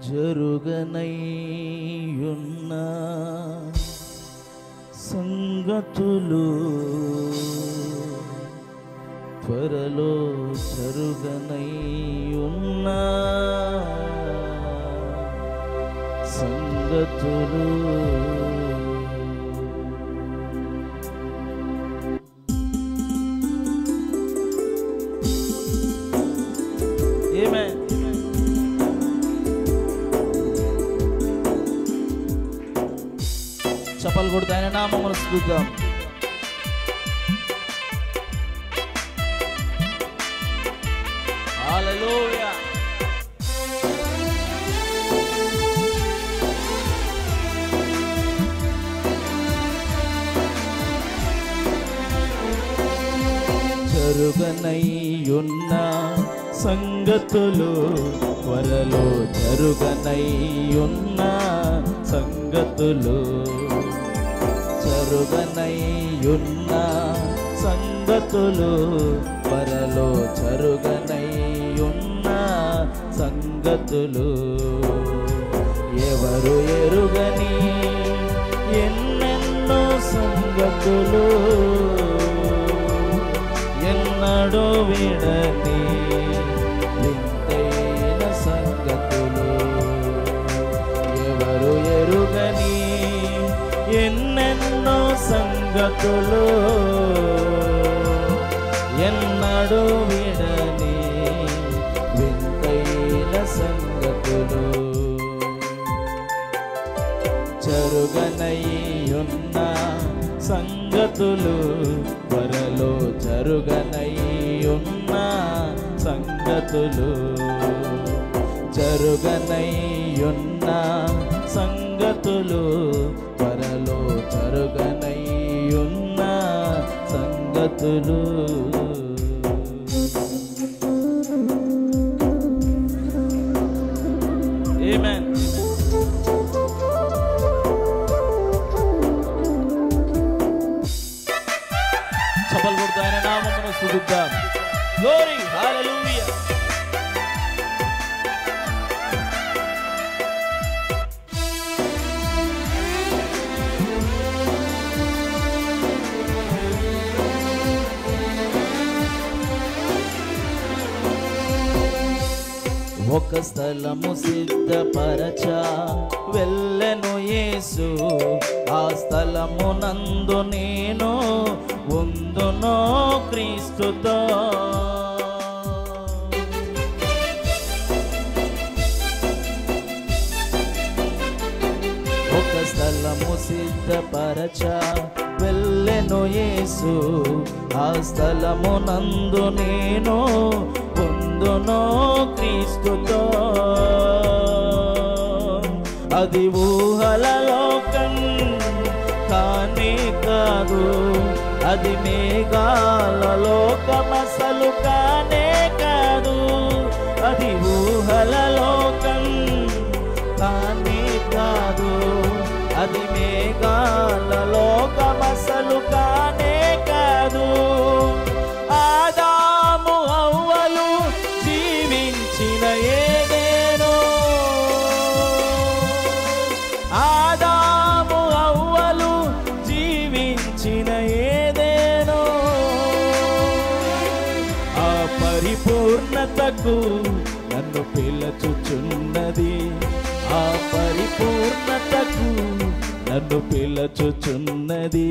జరుగనయ్యున్న సంగతులు త్వరలో జరుగనయ్యున్న సంగతులు ఆమేన్. చప్పలు కొడుతూ ఆయన నామమును స్తుతిద్దాం. హల్లెలూయా. జరుగనయ్యున్న సంగతులు త్వరలో జరుగనయ్యున్న సంగతులు జరుగనయ్యున్న సంగతులు త్వరలో జరుగనయ్యున్న సంగతులు ఎవరు ఎరుగని ఎన్నెన్నో సంగతులు ఎన్నడూ విడని వింతైన సంగతులు ఎవరు ఎరుగని ఎన్నెన్నో సంగతులు ఎన్నడూ విడని వింతైన సంగతులు జరుగనయ్యున్న సంగతులు త్వరలో జరుగనయ్యున్న సంగతులు జరుగనయ్యున్న సంగతులు త్వరలో జరుగనయ్యున్న సంగతులు ఆమేన్. చప్పలు కొడుతూ ఆయన నామమును స్తుతిద్దాం. గ్లోరీ, హల్లెలూయా. ఒక స్థలము సిద్ధపరచా వెళ్ళెను యేసు, ఆ స్థలము నందు నేను ఉందునో క్రీస్తుతో. ఒక స్థలము సిద్ధపరచా వెళ్ళెను యేసు, ఆ స్థలము నందు నేను ఉందునో క్రీస్తుతో. అది ఊహల లోకం కానే కాదు, అది మేఘాల లోకమసలు కానే కాదు. అది ఊహల లోకం కానే కాదు, అది మేఘాల లోకమసలు కానే కాదు. ఆదాము హవ్వలు జీవించిన ఏదేనో, ఆదాము హవ్వలు జీవించిన ఏదేనో, ఆ పరిపూర్ణతకు నన్ను పిలుచుచున్నది, ఆ పరిపూర్ణతకు నన్ను పిలుచుచున్నది.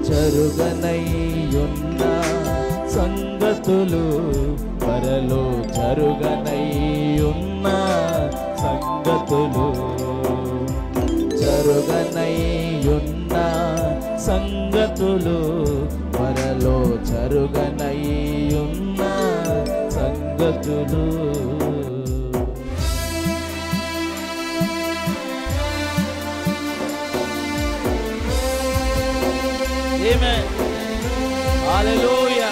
జరుగనయ్యున్న సంగతులు త్వరలో జరుగనయ్యున్న సంగతులు జరుగనయ్యున్న సంగతులు త్వరలో జరుగనయ్యున్న సంగతులు. ఆమేన్. హల్లెలూయా.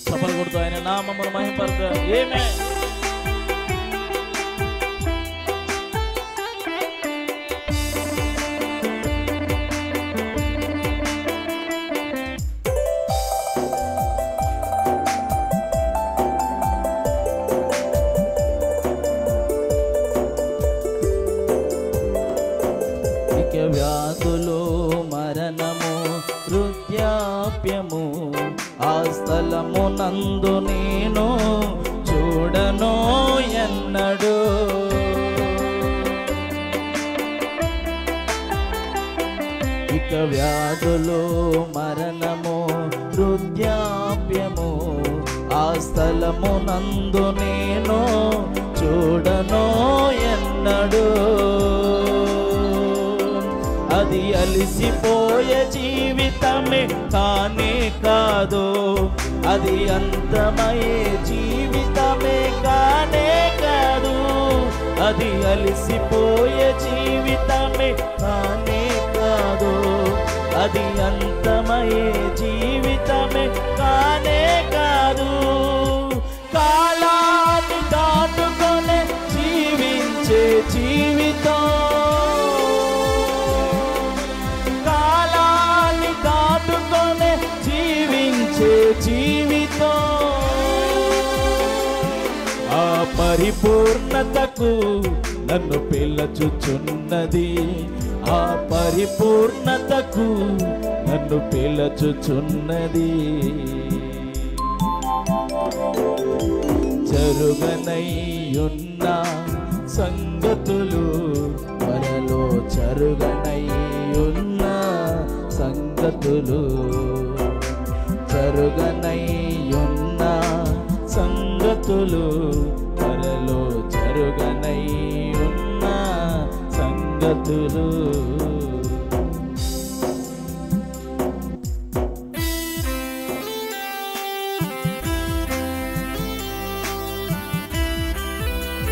చప్పలు కొడుతూ ఆయన నామమును మహిమపరచుదాం. ఆమేన్. వ్యాధులు మరణము వృద్ధాప్యము ఆ స్థలము నందు నేను చూడను ఎన్నడు. అది అలిసిపోయే జీవితమే కానే కాదు, అది అంతమయ్యే జీవితమే కానే కాదు. అది అలిసిపోయే జీవితమే కానే కాదు, అది అంతమయ్యే జీవితమే కానే కాదు. కాలాన్ని దాటుకొని జీవించే జీవితం, కాలాన్ని దాటుకొని జీవించే జీవితం ఆ పరిపూర్ణతకు నన్ను పిలుచుచున్నది. ఆ పరిపూర్ణతకు నన్ను పిలుచుచున్నది. జరుగనయ్యున్న సంగతులు త్వరలో జరుగనయ్యున్న సంగతులు, జరుగనయ్యున్న సంగతులు త్వరలో జరుగనయ్యున్న సంగతులు.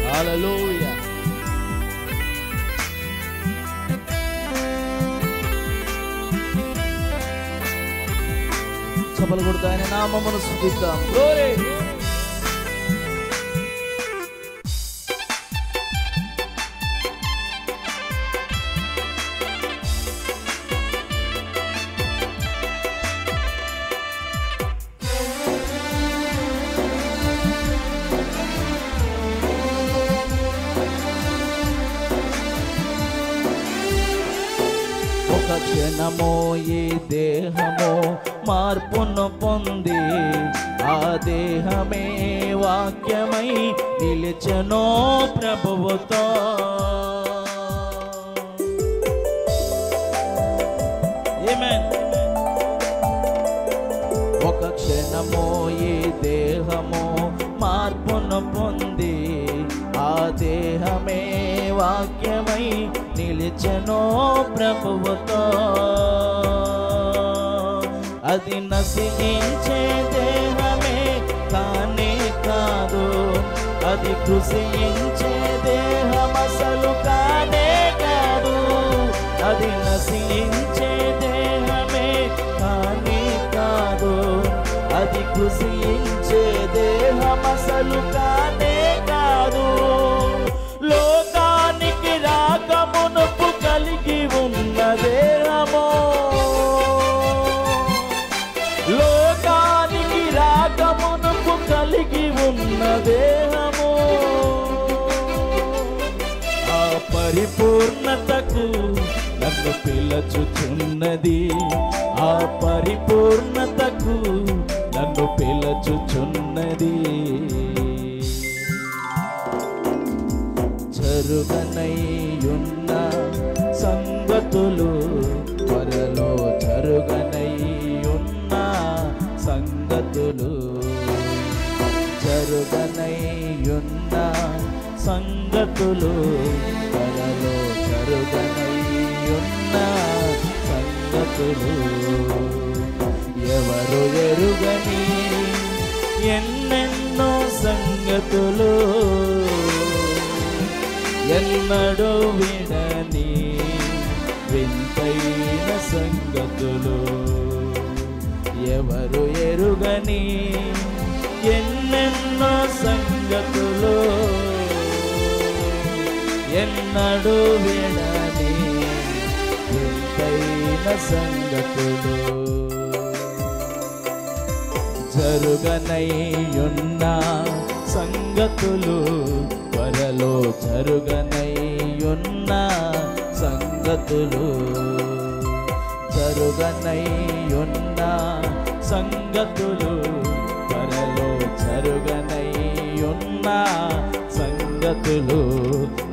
హల్లెలూయా. చప్పలు కొడుతూ ఆయన నామమును స్తుతిద్దాం. గ్లోరీ. ఒక క్షణమో ఈ దేహమో మార్పును పొంది ఆ దేహమే వాక్యమై నిలిచెనో ప్రభువుతో. ఆమేన్. ఒక క్షణమో ఈ దేహమో మార్పును పొంది ఆ దేహమే వాక్యమై నిలిచెనో ప్రభువుతో. అది నశించే దేహమే కానే కాదు, అది కృషించే దేహం అసలు కానే కాదు. అది నశించే దేహమే కానే కాదు, అది కృషించే దేహం అసలు కానే కాదు. లోకానికి రాకమునుపు కలిగి ఉన్న దేహము, లోకానికి రాకమునుపు కలిగి ఉన్న దేహము ఆ పరిపూర్ణతకు నన్ను పిలుచుచున్నది. ఆ పరిపూర్ణతకు నన్ను పిలుచుచున్నది. జరుగనయ్యున్న సంగతులు త్వరలో జరుగనయ్యున్న సంగతులు, జరుగనయ్యున్న సంగతులు త్వరలో జరుగనయ్యున్న సంగతులు. ఎవరు ఎరుగని ఎన్నెన్నో సంగతులు, ఎన్నడూ వినని వింతైన సంగతులు. ఎవరు ఎరుగని ఎన్నెన్నో సంగతులు, ఎన్నడూ వినని వింతైన సంగతులు. జరుగనయ్యున్న సంగతులు త్వరలో జరుగనయ్యున్న సంగతులు, జరుగనయ్యున్న సంగతులు త్వరలో జరుగనయ్యున్న సంగతులు,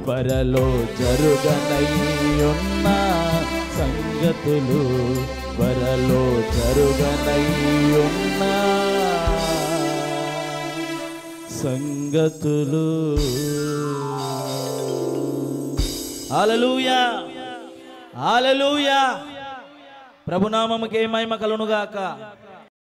త్వరలో జరుగనయ్యున్న సంగతులు త్వరలో జరుగనయ్యున్న సంగతులు. హల్లెలూయా, హల్లెలూయా. ప్రభునామముకే మహిమ కలుగునుగాక.